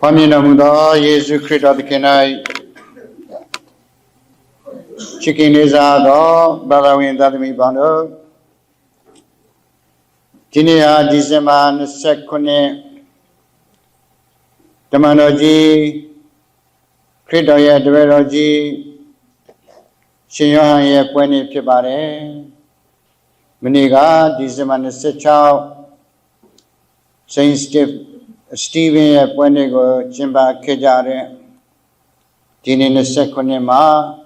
Paminamudha Yesu Christa the Kenai Chikineza do Barawin Dadami Bando Tinia Dizeman Sekune Damanoji Kridoya Deveroji Shinyohaya Pweni Pibare Miniga Dizeman Sechao Saint Stephen Pwenego Chimba Kejare Tinin Sekunema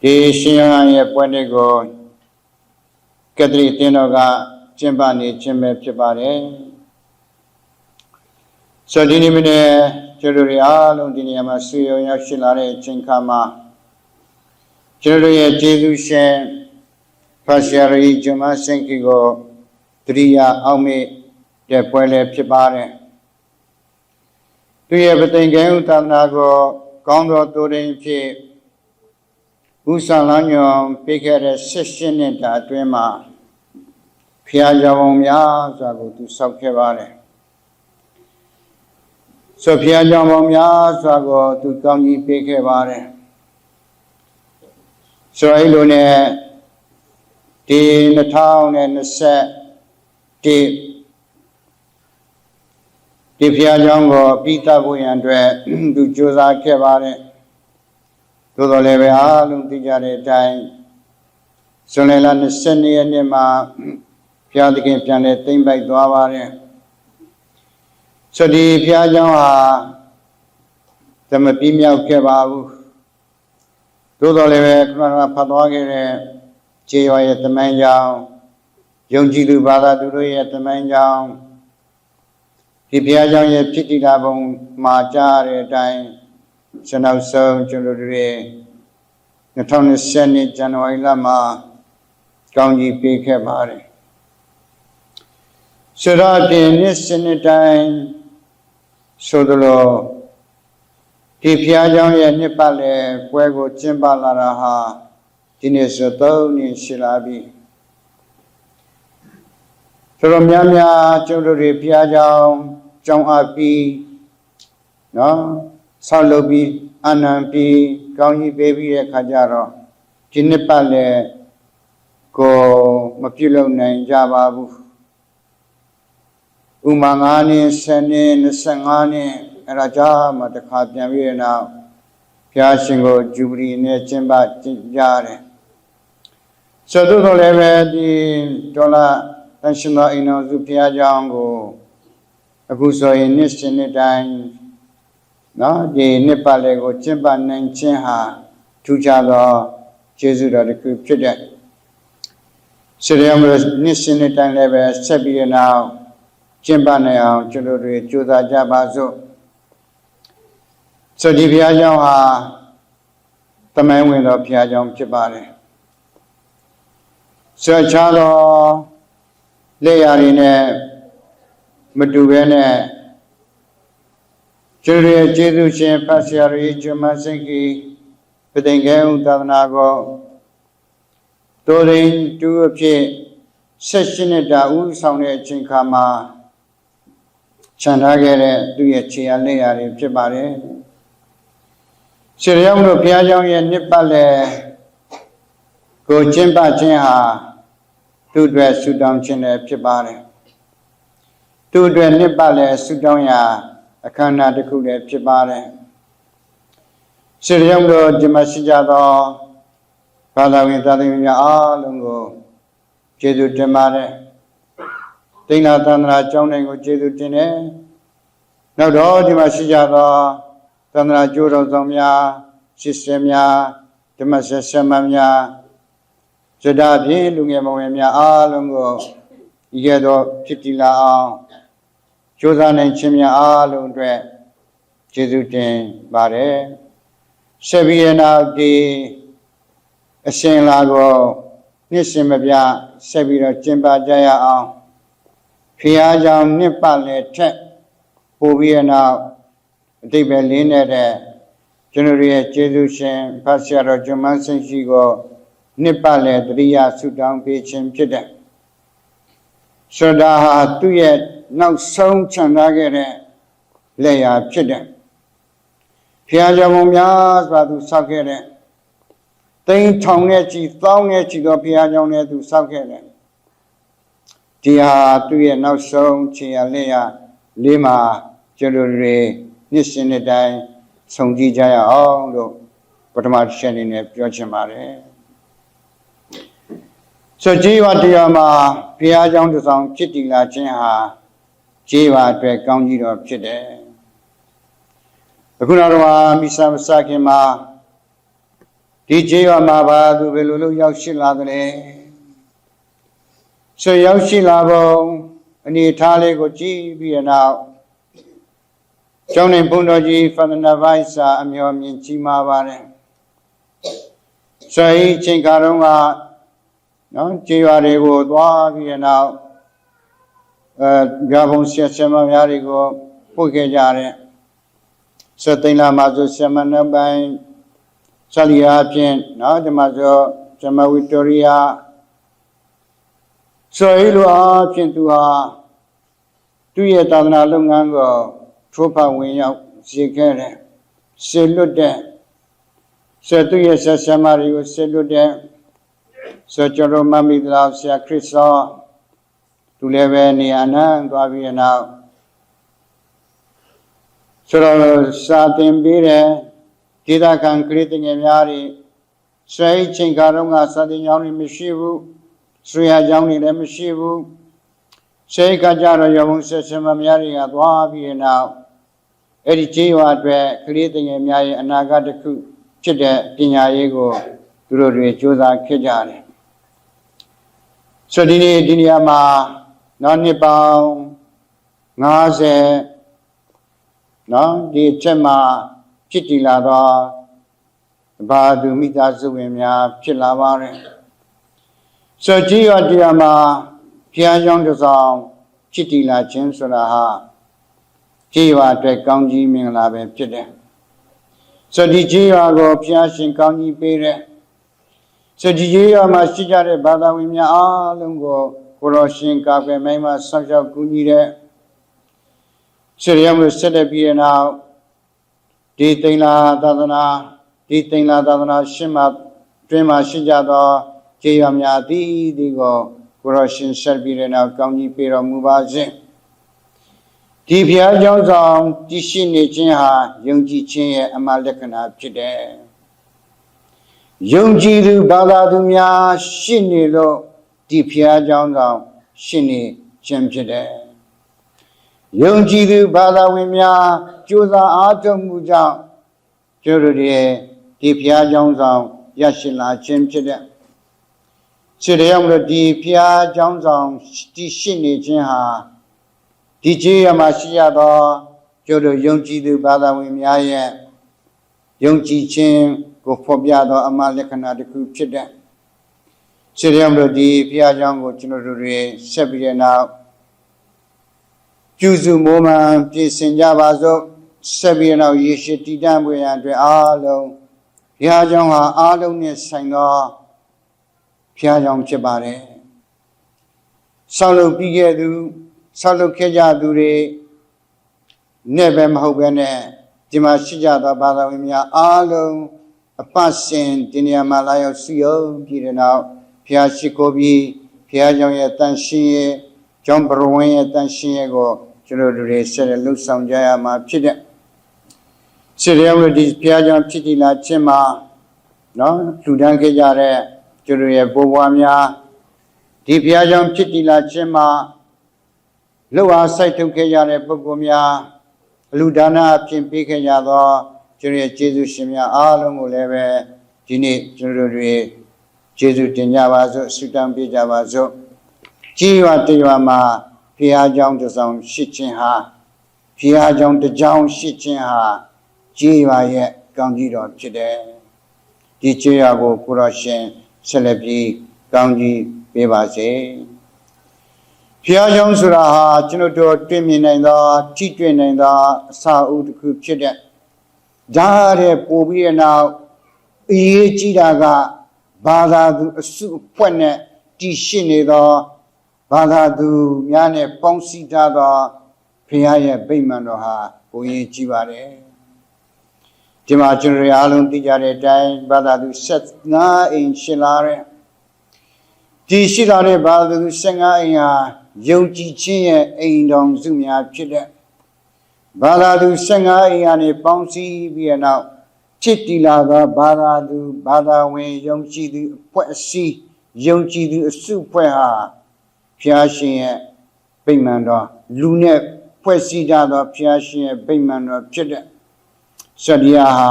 Di Shinyohaya Pwenego Kadri Tinoga Chimbani Chimbe Pibare So Dinimine Cheruria Lundiniama Suyo Yashilare Chinkama Cheruria Jesu Shen Pasiari Juma Senkigo Triya Aumi De Puele Pibare Tuya Batingan Tanago Gondo Turin Pi Usalanyo Picare Sessionita Twema Piajavomia Zago to Saukevare So Piajavomia Zago to Gangi Picevare So Ilune in the town and the set deep Piajango, Pita Buyandre, to Josa Kevare, to the Leveal, Tijare time. Sonelan Seni and Nema Piadikin Pianet, thing by Duavare. So the Piajan the Mapimia Kevabu, to the Leve Padwagere. Joy at the Manjao, Yonjilu Bada Duru at the Manjao, Pipiajan Piti Labon, Majare Dine, Sanau So, Jolure, Natona Senate, January Lama, Gangi Pikabari. So that in this Senate time, so the law, Pipiajan Nepale, Puego Chimbalaraha. Tinesato Shilabi. From Yamia, Children Piajao, Jong Api, no, Salobi, Anampi, Gauni Baby Kajaro, Jinepale, Go Mapulo Nanjababu, Umangani, Sene, Sangani, Raja, Matakapian now, Piashingo, Jubri, Nechimba, Jare. So do the level the dollar national in Zupia Jango, Abuso in Nishin time, no, the Nepalego, Chimba Nanchinha, Tujalo, Jesu the Cryptid. So the Nishin time level, Sabia now, Chimba now, Children, Juda Jabazo. So the Piajan, the man with the Piajan Chibare. So Chalo Layarine Maduvene Julia Jesu Shen Pasiari Jumasinki Pedengam Davanago Dorin do a pie Sessioneta U Sound Chinkama Chanagere do a chia layari Pibare Siriam Piajan and Nipale Go Chimba Chinha. Two dress Sudan Chine Pibare. Two dress Nipale Sudonia, a cana de Kude Pibare. Siriamdo Jimasijado, Father with Adamia Alungo, Jedu Temare. Tina Tanra Joning with Jedu Tine. No do Jimasijado, Tanra Juro Zomia, Systemia, Demasesamia. So that he looking at Moemia Alungo, Yedo Titila, Josan and Chimia Alundre, Jesutin, Bare, Seviana de Saint Lago, Nissimabia, Sevilla Chimba Jaya, Piajam Nipale, Tech, Poviana, Dibelina, General Jesusin, Pasiaro Jumansen Shigo. Nepal, Dria, Sudan, Pichin, Pida. So that 2 years now, so Chanagere, လက်ရာဖြစ်တဲ့ဘုရားကျောင်းပေါင်းများစွာသူဆောက်ခဲ့တဲ့သိန်းထောင်နဲ့ချီသောင်းနဲ့ချီသောဘုရားကျောင်းနဲ့သူဆောက်ခဲ့တယ်ဒီဟာသူ့ရဲ့နောက်ဆုံးခြေရလက်ရလေးမှာကျွန်တော်တွေနှစ်စဉ်နှစ်တိုင်းဆုံးကြည့်ကြရအောင်လို့ပထမတစ်ချက်အနေနဲ့ပြောချင်ပါတယ်ဆိုကြေးရွာတရားမှာဘုရားကျောင်းတစ်ဆောင်ဖြစ်တည်လာခြင်းဟာကြေးရွာအတွက်ကောင်းကြီးတော်ဖြစ်တယ်အခုတော့မိဆာမစခင်မှာဒီကြေးရွာမှာဘာသူဘယ်လိုလုပ်ရောက်ရှိလာသလဲဆိုရောက်ရှိလာပုံအနေထားလေးကိုကြည့်ပြီးတဲ့နောက်ကျောင်းနေဘုန်းတော်ကြီးဖသနာပိုက်စာအမျှော်မြင်ကြီးမားပါတယ်ဆိုရင်ချိန်ခါတုန်းကနော်ကြေးရွာတွေကိုသွားပြီးတဲ့နောက်ဗျာဘုံဆရာမများတွေကိုပို့ခဲ့ကြတယ်စသိန်းလာမှာဆိုဆရာမနှစ်ပိုင်းဆလီယာဖြင့်နော်ဒီမှာဆိုဆရာမဝီတိုရီယာဆိုရင်လိုအားဖြင့်သူဟာသူ့ရဲ့သာသနာလုပ်ငန်းကိုထိုးဖောက်ဝင်ရောက်စေခဲ့တယ်ဆေလွတ်တဲ့ဆိုသူ့ရဲ့ဆရာမတွေကိုဆေလွတ်တဲ့ဆိုကျွန်တော်မမိသားဆရာခရစ်စောသူလည်းပဲနေရာနဲ့သွားပြီးတဲ့နောက်ဆိုတော့စာသင်ပေးတဲ့ဒေသခံကလေးငယ်များတွေဆွေချင်းကားတော့ကစာသင်ကျောင်းတွေမရှိဘူးဆွေရကျောင်းတွေလည်းမရှိဘူးဆွေကကြတော့ရောဘုံဆက်ဆံမများတွေကသွားပြီးတဲ့နောက်အဲ့ဒီကြေးရွာအတွက်ကလေးငယ်များရဲ့အနာဂတ်တစ်ခုဖြစ်တဲ့ပညာရေးကိုသူတို့တွေစူးစမ်းခဲ့ကြတယ်ဆိုဒီနေ့ဒီနေရာမှာနောက်နှစ်ပေါင်း50နော်ဒီချက်မှာဖြစ်တည်လာတော့ဘာသူမိသားစုဝင်များဖြစ်လာပါတယ်ဆိုကြည်ရတရားမှာဘုရားကျောင်းတစ်ဆောင်ဖြစ်တည်လာခြင်းဆိုတာဟာကြည်ရွာအတွက်ကောင်းကြီးမင်္ဂလာပဲဖြစ်တယ်ဆိုဒီကြည်ရွာကိုဘုရားရှင်ကောင်းကြီးပေးတဲ့ဆိုဒီကြည်ရွာမှာရှိကြတဲ့ဘာသာဝင်များအားလုံးကိုကိုရောရှင်ကာကွယ်မိမဆောက်ရှောက်ကူညီတဲ့ဆိုရမျိုးဆက်တဲ့ပြည်နောက်ဒီသိန်းလာသာသနာရှင်းမှာတွင်မှာရှိကြသောကြေးရွာများသည်ဒီကိုကိုရောရှင်ဆက်ပြီးတဲ့နောက်ကောင်းကြီးပေးတော်မူပါစေဒီဘုရားကျောင်းဆောင်တည်ရှိနေခြင်းဟာယုံကြည်ခြင်းရဲ့အမှလက္ခဏာဖြစ်တယ်ယုံကြည်သူဘာသာသူများရှိနေလို့ဒီဘုရားကျောင်းဆောင်ရှိနေခြင်းဖြစ်တယ်ယုံကြည်သူဘာသာဝင်များကြိုးစားအားထုတ်မှုကြောင့်ကျတို့ရဲ့ဒီဘုရားကျောင်းဆောင်ရရှိလာခြင်းဖြစ်တဲ့ခြေတော်မလို့ဒီဘုရားကျောင်းဆောင်တည်ရှိနေခြင်းဟာဒီကြေးရမှာရှိရသောကျတို့ယုံကြည်သူဘာသာဝင်များရဲ့ယုံကြည်ခြင်းကိုဖော်ပြသောအမှလက္ခဏာတစ်ခုဖြစ်တဲ့ခြေတော်မလို့ဒီဘုရားကျောင်းကိုကျွန်တော်တို့တွေဆက်ပြီးတဲ့နောက်ပြုစုမိုးမှန်ပြင်ဆင်ကြပါစို့ဆက်ပြီးတော့ယေရှုတည်တံ့ပွေရန်အတွက်အားလုံးဘုရားကျောင်းဟာအားလုံးနဲ့ဆိုင်သောဘုရားကျောင်းဖြစ်ပါတယ်ဆောက်လုပ်ပြီးခဲ့သူဆောက်လုပ်ခဲ့ကြသူတွေနဲ့ပဲမဟုတ်ပဲနဲ့ဒီမှာရှိကြသောဘာသာဝင်များအားလုံးအပတ်စဉ်ဒီနေရာမှာလာရောက်စုရုံးပြီးတဲ့နောက်ဘုရားရှိခိုးပြီးဘုရားကျောင်းရဲ့တန်ရှင်းရဲ့ကျောင်းပရဝင်းရဲ့တန်ရှင်းရဲ့ကိုကျွန်တော်တို့တွေဆက်လက်လှုပ်ဆောင်ကြရမှာဖြစ်တဲ့ခြေတော်ဝဒီဘုရားကျောင်းဖြစ်တည်လာခြင်းမှာနော်လူတန်းခဲ့ကြတဲ့ကျွန်တော်ရဲ့ဘိုးဘွားများဒီဘုရားကျောင်းဖြစ်တည်လာခြင်းမှာလှုပ်အားစိုက်ထုတ်ခဲ့ကြတဲ့ပုဂ္ဂိုလ်များအလူဒါနအဖြစ်ပေးခဲ့ကြသောကျွန်တော်ရဲ့ကျေးဇူးရှင်များအားလုံးကိုလည်းပဲဒီနေ့ကျွန်တော်တို့တွေကျေးဇူးတင်ကြပါစို့ဆုတောင်းပေးကြပါစို့ကြီးရွာတရွာမှာဘုရားကျောင်းတစ်ဆောင်ရှိခြင်းဟာဘုရားကျောင်းတစ်ကျောင်းရှိခြင်းဟာကြေးရွာရဲ့ကောင်းကြီးတော်ဖြစ်တယ်ဒီကြေးရွာကိုကိုရောရှင်ဆက်လက်ပြီးကောင်းကြီးပေးပါစေဘုရားကျောင်းဆိုတာဟာကျွန်တော်တို့တွေ့မြင်နိုင်သောထိတွေ့နိုင်သောအစာအုပ်တစ်ခုဖြစ်တဲ့ဒါတဲ့ပို့ပြီးတဲ့နောက်အရေးကြီးတာကဘာသာသူအစုအဖွဲ့နဲ့တည်ရှိနေသောဘာသာသူများနဲ့ပေါင်းစည်းထားသောဘုရားရဲ့ဗိမာန်တော်ဟာ ကိုရင်ကြည့်ပါတယ်ဒီမှာကျွန်တော်အားလုံးသိကြတဲ့အတိုင်းဘာသာသူ15အိမ်ရှိလာတဲ့ဒီရှိလာတဲ့ဘာသာသူ15အိမ်ဟာယုံကြည်ခြင်းရဲ့အိမ်တော်စုများဖြစ်တဲ့ဘာသာသူ15အိမ်ကနေပေါင်းစည်းပြီးတဲ့နောက်ချစ်တီလာသောဘာသာသူဘာသာဝင်ယုံကြည်သူအဖွဲ့အစည်းယုံကြည်သူအစုအဖွဲ့ဟာဘုရားရှင်ရဲ့ဗိမာန်တော်လူနဲ့ဖွဲ့စည်းကြသောဘုရားရှင်ရဲ့ဗိမာန်တော်ဖြစ်တဲ့စရိယာဟာ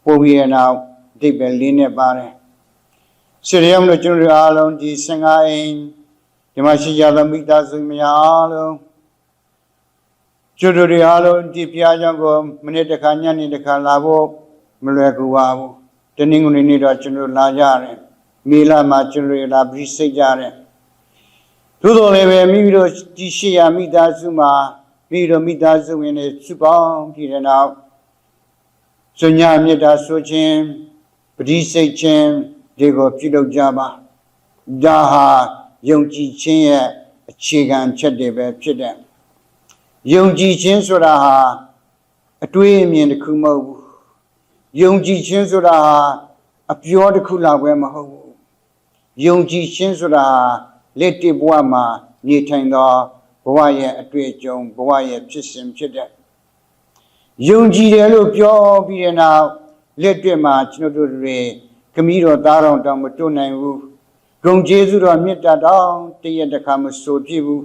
ပို့ပြီးတဲ့နောက်အဓိပ္ပာယ်လေးနဲ့ပါတယ်စရိယာမလို့ကျွန်တော်အားလုံးဒီ15အိမ်ဒီမှာရှိကြသောမိသားစုများအားလုံးကျွတ်တို့အားလုံးဒီဘုရားကျောင်းကိုမနေ့တစ်ခါညနေတစ်ခါလာဖို့မလွယ်ကူပါဘူးတနင်္ဂနွေနေ့တော့ကျွန်တော်လာကြတယ်မေလမှာကျွန်တော်လာပြီးစိတ်ကြတယ်သို့တော်လည်းပဲမိမိတို့ဒီရှိရာမိသားစုမှာမိတို့မိသားစုဝင်တွေစုပေါင်းပြီးတဲ့နောက်ဇုညာမေတ္တာဆိုခြင်းပဋိစိတ်ခြင်းတွေကိုပြုလုပ်ကြပါဒါဟာယုံကြည်ခြင်းရဲ့အခြေခံချက်တွေပဲဖြစ်တယ်ယုံကြည်ခြင်းဆိုတာဟာအတွေးအမြင်တစ်ခုမဟုတ်ဘူးယုံကြည်ခြင်းဆိုတာဟာအပြောတစ်ခုလောက်ပဲမဟုတ်ဘူးယုံကြည်ခြင်းဆိုတာဟာလက်တွေ့ဘဝမှာနေထိုင်သောဘဝရဲ့အတွေ့အကြုံဘဝရဲ့ဖြစ်စဉ်ဖြစ်တဲ့ယုံကြည်တယ်လို့ပြောပြီးတဲ့နောက်လက်တွေ့မှာကျွန်တော်တို့တွေခမည်းတော်သားတော်တောင်မတွနိုင်ဘူးဂုဏ်ကျေးဇူးတော်မေတ္တာတော်တရက်တစ်ခါမဆိုဖြစ်ဘူး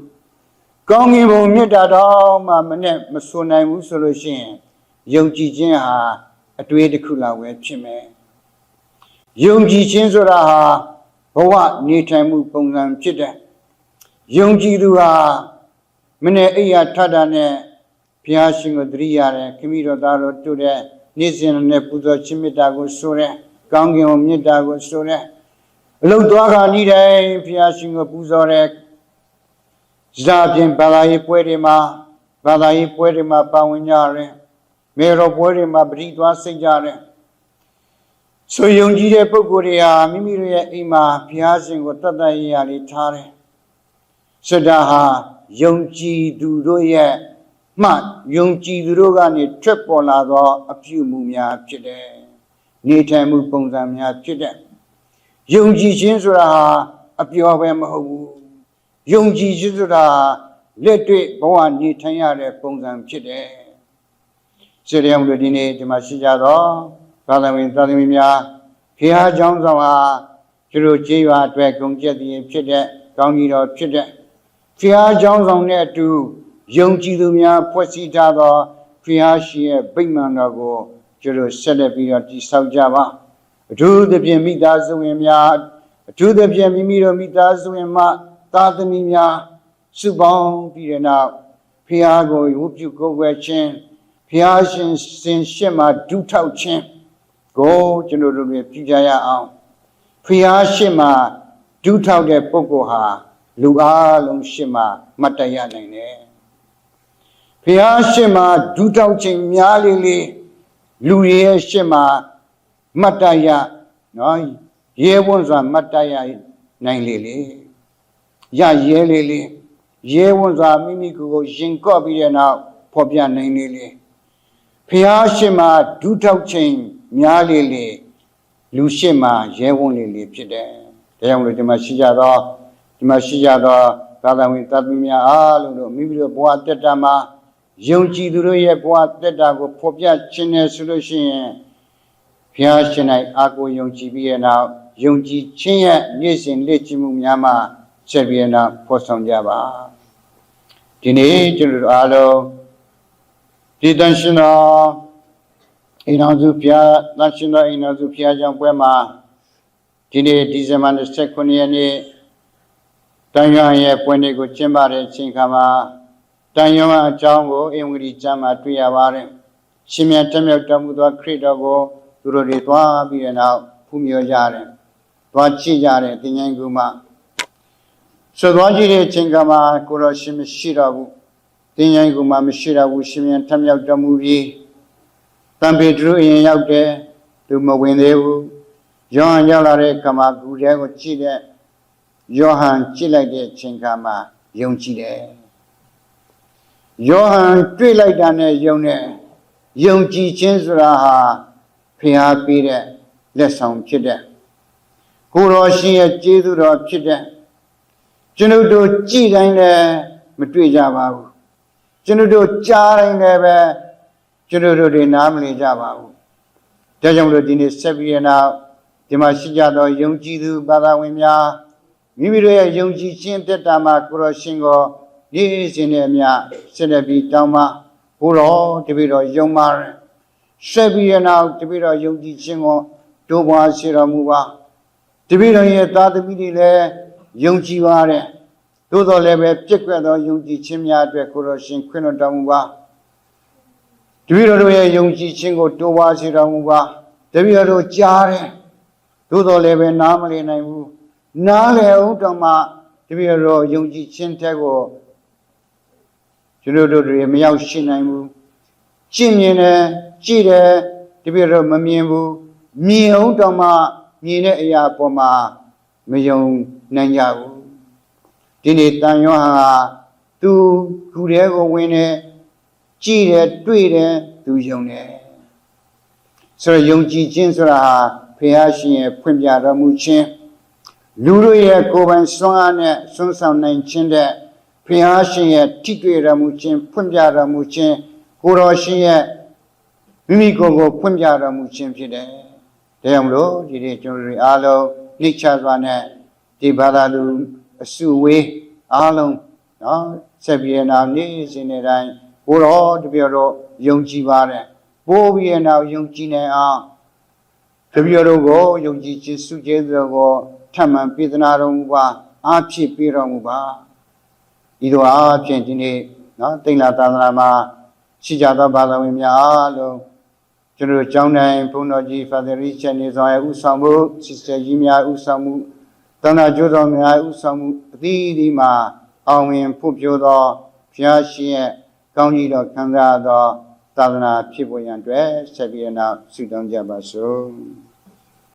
ကောင်းကင်ဘုံမေတ္တာတော်မှမနဲ့မဆိုနိုင်ဘူးဆိုလို့ရှိရင်ယုံကြည်ခြင်းဟာအတွေ့တစ်ခုလောက်ပဲဖြစ်မယ်ယုံကြည်ခြင်းဆိုတာဟာဘဝနေထိုင်မှုပုံစံဖြစ်တဲ့ယုံကြည်သူဟာမနဲ့အိယာထတာနဲ့ဘုရားရှင်ကိုသတိရတယ်ခမည်းတော်သားတော်တို့တဲ့နေ့စဉ်နဲ့ပူဇော်ခြင်းမေတ္တာကိုဆိုတဲ့ကောင်းကင်ဘုံမေတ္တာကိုဆိုတဲ့အလုတ်သွားခါနေ့တိုင်းဘုရားရှင်ကိုပူဇော်တဲ့ဇာပြင်ဘာသာရေးပွဲတွေမှာပါဝင်ကြတယ်မေတော်ပွဲတွေမှာပရိသွားစိတ်ကြတယ်ဆိုယုံကြည်တဲ့ပုဂ္ဂိုလ်တွေဟာမိမိတို့ရဲ့အိမ်မှာဘုရားရှင်ကိုတတ်တတ်ရရလေးထားတယ်စဒါဟာယုံကြည်သူတို့ရဲ့မှယုံကြည်သူတို့ကနေထွက်ပေါ်လာသောအပြုအမူများဖြစ်တယ်နေထိုင်မှုပုံစံများဖြစ်တယ်ယုံကြည်ခြင်းဆိုတာဟာအပြောပဲမဟုတ်ဘူးယုံကြည်ခြင်းဆိုတာလက်တွေ့ဘဝနေထိုင်ရတဲ့ပုံစံဖြစ်တယ်စေတယံလူဒီနေ့ဒီမှာရှိကြတော့သာသဝင်သာသမီများဖျားเจ้าဆောင်ဟာသူတို့ကြေးရွာအတွက်ဂုဏ်ကျက်သည်ဖြစ်တဲ့ကောင်းကြီးတော်ဖြစ်တဲ့ဖျားเจ้าဆောင်နဲ့အတူယုံကြည်သူများဖွဲ့စည်းထားသောဖျားရှင်ရဲ့ဗိမာန်တော်ကိုသူတို့ဆက်လက်ပြီးတော့တည်ဆောက်ကြပါအထူးသဖြင့်မိသားစုဝင်များအထူးသဖြင့်မိမိတို့မိသားစုဝင်မှသာသမီများစုပေါင်းပြီးတဲ့နောက်ဖျားကိုဝတ်ပြုကိုယ်ွယ်ခြင်းဖျားရှင်စင်ရှင်းမှာဒုထောက်ခြင်းကိုကျွန်တော်တို့ပြုကြရအောင်ဖျားရှင်မှာဒုထောက်တဲ့ပုဂ္ဂိုလ်ဟာလူအားလုံးရှင်းမှာမတ်တရနိုင်တယ်ဖျားရှင်မှာဒုထောက်ခြင်းများလေးလေးလူရဲ့ရှင်းမှာမတ်တရနော်ရဲဝန်းစွာမတ်တရနိုင်လေလေရရဲလေးလေးရဲဝန်းစွာမိမိကိုယ်ရင်ကော့ပြီးတဲ့နောက်ဖော်ပြနိုင်လေလေဖျားရှင်မှာဒုထောက်ခြင်းများလေလေလူရှိမှရဲဝန်းလေလေဖြစ်တယ်။ဒါကြောင့်မလို့ဒီမှာရှိကြတော့သာသဝင်သတ္တိများအားလုံးတို့မိမိတို့ဘဝတက်တာမှာယုံကြည်သူတို့ရဲ့ဘဝတက်တာကိုဖော်ပြခြင်းနဲ့ဆိုလို့ရှိရင်ဘုရားရှင်၌အာကိုယုံကြည်ပြီးတဲ့နောက်ယုံကြည်ခြင်းရဲ့နေ့စဉ်လေ့ကျင့်မှုများမှာဆက်ပြီးတော့ဖော်ဆောင်ကြပါဒီနေ့ကျွန်တော်တို့အားလုံးဒီတန်ရှင်တော်အိမ်တော်စုဘုရားတန်ရှင်တော်အိမ်တော်စုဘုရားကျောင်းပွဲမှာဒီနေ့ဒီဇင်ဘာ29ရက်နေ့တန်ရွာရဲ့ပွဲနေ့ကိုကျင်းပတဲ့အချိန်ခါမှာတန်ရွာအကြောင်းကိုအင်္ဂလိပ်ကျမ်းမှာတွေ့ရပါတယ်ရှင်မြတ်တမြောက်တော်မူသောခရစ်တော်ကိုသူတို့တွေသွားပြီးတဲ့နောက်ဖူးမြော်ကြတယ်သွားကြည့်ကြတယ်သင်္ချိုင်းကူမှာဆိုသွားကြည့်တဲ့အချိန်ကမှာကိုတော်ရှင်မရှိတော့ဘူးသင်္ချိုင်းကူမှာမရှိတော့ဘူးရှင်မြတ်တမြောက်တော်မူပြီးတန်ပေတရုအရင်ရောက်တယ်သူမဝင်သေးဘူးယောဟန်ရောက်လာတဲ့အခါမှာဂူထဲကိုကြည့်တဲ့ယောဟန်ကြည့်လိုက်တဲ့အချိန်ကမှာယုံကြည်တယ် ယောဟန်တွေ့လိုက်တာနဲ့ယုံကြည်ခြင်းဆိုတာဟာဖျားပေးတဲ့လက်ဆောင်ဖြစ်တဲ့ကိုတော်ရှင်ရဲ့ကျေးဇူးတော်ဖြစ်တဲ့ကျွန်ုပ်တို့ကြည်တိုင်းလည်းမတွေ့ကြပါဘူးကျွန်ုပ်တို့ကြားတိုင်းလည်းပဲကျွန်ုပ်တို့တွေနားမလည်ကြပါဘူးဒါကြောင့်လို့ဒီနေ့ဆက်ပြီးနောက်ဒီမှာရှိကြသောယုံကြည်သူဘာသာဝင်များမိမိတို့ရဲ့ယုံကြည်ခြင်းတက်တာမှာကိုတော်ရှင်ကိုနေ့စဉ်နဲ့အမျှဆက်လက်ပြီးတောင်းပါဘုရားတပည့်တော်ယုံပါတယ်ဆက်ပြီးနောက်တပည့်တော်ယုံကြည်ခြင်းကိုတိုးပွားစေတော်မူပါတပည့်တော်ရဲ့သားသမီးတွေလည်းယုံကြည်ပါတယ်သို့တော်လည်းပဲပြည့်ကွက်သောယုံကြည်ခြင်းများအတွက်ကိုတော်ရှင်ခွင့်တော်မူပါတပည့်တော်တို့ရဲ့ယုံကြည်ခြင်းကိုတိုးပွားစေတော်မူပါတပည့်တော်တို့ကြားတယ်သို့တော်လည်းပဲနားမလည်နိုင်ဘူးနားလည်အောင်တော့မှတပည့်တော်ယုံကြည်ခြင်းတဲ့ကိုကျွန်တော်တို့တွေမရောက်ရှိနိုင်ဘူးကြည့်မြင်တယ်ကြည့်တယ်တပည့်တော်မမြင်ဘူးမြင်အောင်တော့မှမြင်တဲ့အရာပေါ်မှာမယုံနိုင်ကြဘူးဒီနေ့တန်ယောဟန်ဟာသူခုထဲကိုဝင်တယ်ကြည့်တယ်တွေ့တယ်သူယုံတယ်ဆိုတော့ယုံကြည်ခြင်းဆိုတာဟာဘုရားရှင်ရဲ့ဖွင့်ပြတော်မူခြင်းလူတို့ရဲ့ကိုယ်ပိုင်စွမ်းအားနဲ့စွမ်းဆောင်နိုင်ခြင်းတဲ့ဘုရားရှင်ရဲ့ထိတွေ့တော်မူခြင်းဖွင့်ပြတော်မူခြင်းကိုတော်ရှင်ရဲ့မိမိကိုယ်ကိုဖွင့်ပြတော်မူခြင်းဖြစ်တယ်ဒါကြောင့်မလို့ဒီနေ့ကျွန်တော်တို့အားလုံးနှိမ့်ချစွာနဲ့ဒီဘာသာလူအစုဝေးအားလုံးနော်ဆက်ပြီးနောက်နေ့စဉ်နေ့တိုင်းဘုရားတပည့်တော်ယုံကြည်ပါတယ်ပို့ပြီးနောက်ယုံကြည်နိုင်အောင်တပည့်တော်ကိုယုံကြည်ခြင်းစုကျေးဇူးကိုထပ်မံပေးသနာတော်မူပါအားဖြည့်ပေးတော်မူပါဤသို့အားဖြင့်ဒီနေ့နော်တိန်လာသာသနာမှာရှိကြသောဘာသာဝင်များအားလုံးကျွန်တော်ကျောင်းတိုင်းဘုန်းတော်ကြီး Father Richard နေဆောင်ရဲ့ဥဆောင်မှု Sister ကြီးများဥဆောင်မှုတန်ခါကျိုးတော်များဥဆောင်မှုအသီးသီးမှာအောင်ဝင်ဖွံ့ဖြိုးသောဘုရားရှင်ရဲ့ကောင်းကြီးတော်ခံစားသောသာသနာဖြစ်ပေါ်ရန်အတွက်ဆက်ပြီးနောက်ဆုတောင်းကြပါစို့